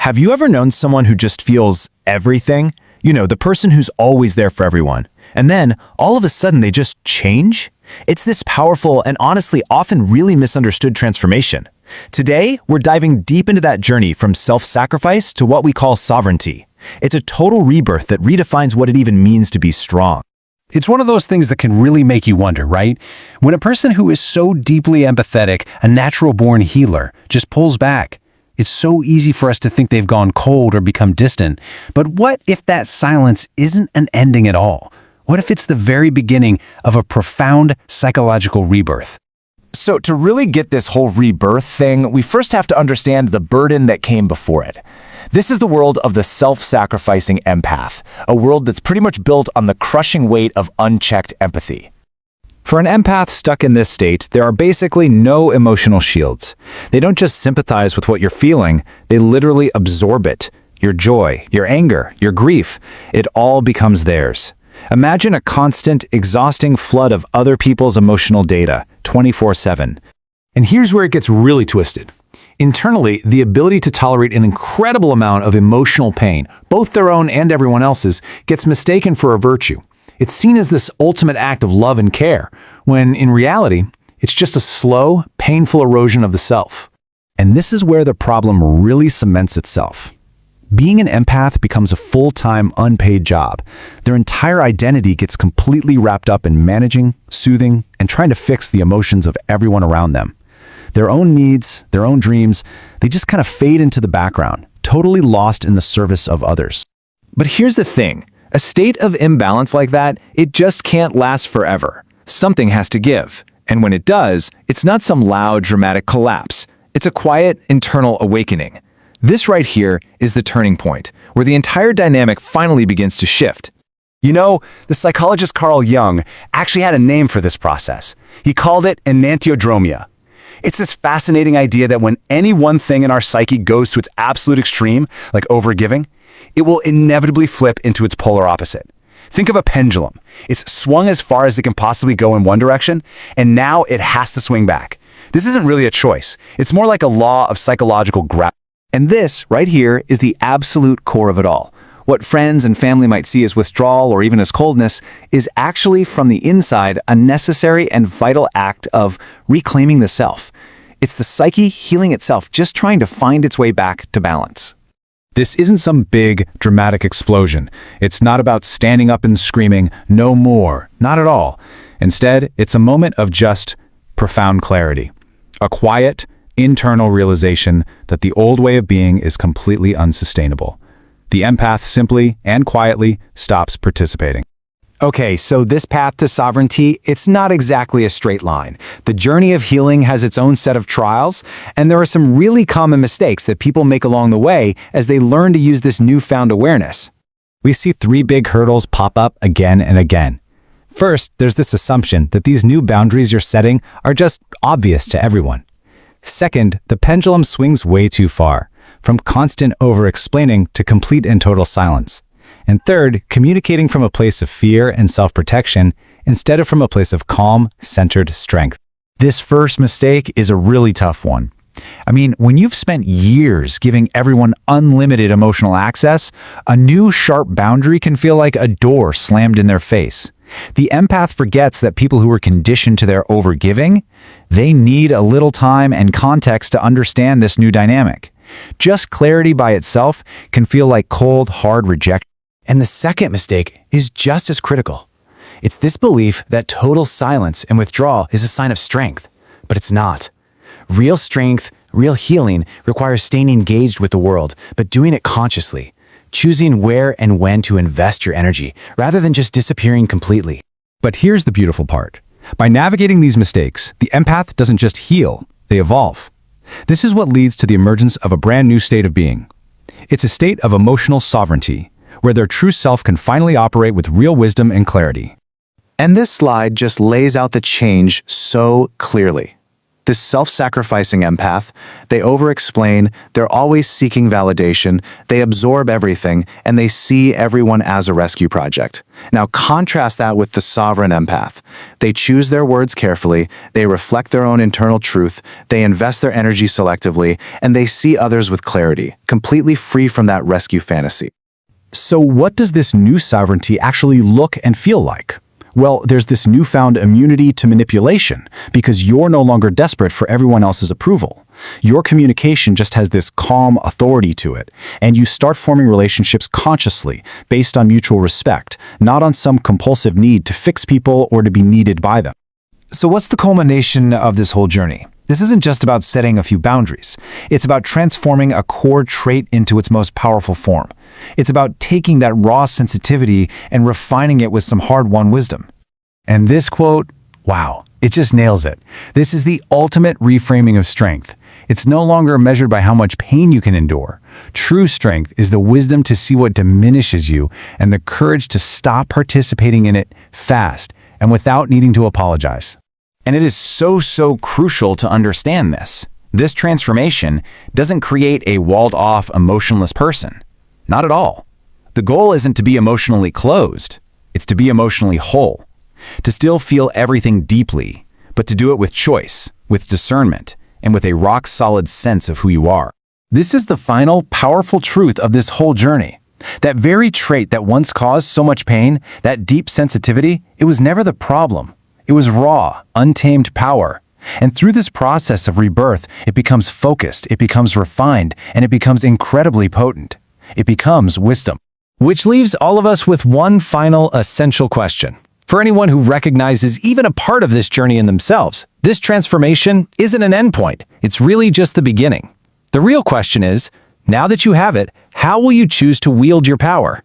Have you ever known someone who just feels everything? You know, the person who's always there for everyone. And then, all of a sudden, they just change? It's this powerful and honestly often really misunderstood transformation. Today, we're diving deep into that journey from self-sacrifice to what we call sovereignty. It's a total rebirth that redefines what it even means to be strong. It's one of those things that can really make you wonder, right? When a person who is so deeply empathetic, a natural-born healer, just pulls back, it's so easy for us to think they've gone cold or become distant. But what if that silence isn't an ending at all? What if it's the very beginning of a profound psychological rebirth? So to really get this whole rebirth thing, we first have to understand the burden that came before it. This is the world of the self-sacrificing empath, a world that's pretty much built on the crushing weight of unchecked empathy. For an empath stuck in this state, there are basically no emotional shields. They don't just sympathize with what you're feeling, they literally absorb it. Your joy, your anger, your grief, it all becomes theirs. Imagine a constant, exhausting flood of other people's emotional data, 24/7. And here's where it gets really twisted. Internally, the ability to tolerate an incredible amount of emotional pain, both their own and everyone else's, gets mistaken for a virtue. It's seen as this ultimate act of love and care, when in reality, it's just a slow, painful erosion of the self. And this is where the problem really cements itself. Being an empath becomes a full-time, unpaid job. Their entire identity gets completely wrapped up in managing, soothing, and trying to fix the emotions of everyone around them. Their own needs, their own dreams, they just kind of fade into the background, totally lost in the service of others. But here's the thing. A state of imbalance like that, it just can't last forever. Something has to give. And when it does, it's not some loud, dramatic collapse. It's a quiet, internal awakening. This right here is the turning point, where the entire dynamic finally begins to shift. You know, the psychologist Carl Jung actually had a name for this process. He called it enantiodromia. It's this fascinating idea that when any one thing in our psyche goes to its absolute extreme, like overgiving, it will inevitably flip into its polar opposite. Think of a pendulum. It's swung as far as it can possibly go in one direction, and now it has to swing back. This isn't really a choice. It's more like a law of psychological gravity. And this, right here, is the absolute core of it all. What friends and family might see as withdrawal or even as coldness is actually, from the inside, a necessary and vital act of reclaiming the self. It's the psyche healing itself, just trying to find its way back to balance. This isn't some big, dramatic explosion. It's not about standing up and screaming, "No more," not at all. Instead, it's a moment of just profound clarity. A quiet, internal realization that the old way of being is completely unsustainable. The empath simply and quietly stops participating. Okay, so this path to sovereignty, it's not exactly a straight line. The journey of healing has its own set of trials, and there are some really common mistakes that people make along the way as they learn to use this newfound awareness. We see three big hurdles pop up again and again. First, there's this assumption that these new boundaries you're setting are just obvious to everyone. Second, the pendulum swings way too far, from constant over-explaining to complete and total silence. And third, communicating from a place of fear and self-protection instead of from a place of calm, centered strength. This first mistake is a really tough one. I mean, when you've spent years giving everyone unlimited emotional access, a new sharp boundary can feel like a door slammed in their face. The empath forgets that people who are conditioned to their overgiving, they need a little time and context to understand this new dynamic. Just clarity by itself can feel like cold, hard rejection. And the second mistake is just as critical. It's this belief that total silence and withdrawal is a sign of strength, but it's not. Real strength, real healing requires staying engaged with the world, but doing it consciously, choosing where and when to invest your energy, rather than just disappearing completely. But here's the beautiful part. By navigating these mistakes, the empath doesn't just heal, they evolve. This is what leads to the emergence of a brand new state of being. It's a state of emotional sovereignty, where their true self can finally operate with real wisdom and clarity. And this slide just lays out the change so clearly. This self-sacrificing empath, they over-explain, they're always seeking validation, they absorb everything, and they see everyone as a rescue project. Now contrast that with the sovereign empath. They choose their words carefully, they reflect their own internal truth, they invest their energy selectively, and they see others with clarity, completely free from that rescue fantasy. So what does this new sovereignty actually look and feel like? Well, there's this newfound immunity to manipulation because you're no longer desperate for everyone else's approval. Your communication just has this calm authority to it, and you start forming relationships consciously, based on mutual respect, not on some compulsive need to fix people or to be needed by them. So what's the culmination of this whole journey? This isn't just about setting a few boundaries. It's about transforming a core trait into its most powerful form. It's about taking that raw sensitivity and refining it with some hard-won wisdom. And this quote, wow, it just nails it. This is the ultimate reframing of strength. It's no longer measured by how much pain you can endure. True strength is the wisdom to see what diminishes you and the courage to stop participating in it fast and without needing to apologize. And it is so crucial to understand this. This transformation doesn't create a walled-off, emotionless person. Not at all. The goal isn't to be emotionally closed. It's to be emotionally whole. To still feel everything deeply, but to do it with choice, with discernment, and with a rock-solid sense of who you are. This is the final, powerful truth of this whole journey. That very trait that once caused so much pain, that deep sensitivity, it was never the problem. It was raw, untamed power. And through this process of rebirth, it becomes focused, it becomes refined, and it becomes incredibly potent. It becomes wisdom. Which leaves all of us with one final essential question. For anyone who recognizes even a part of this journey in themselves, this transformation isn't an endpoint. It's really just the beginning. The real question is, now that you have it, how will you choose to wield your power?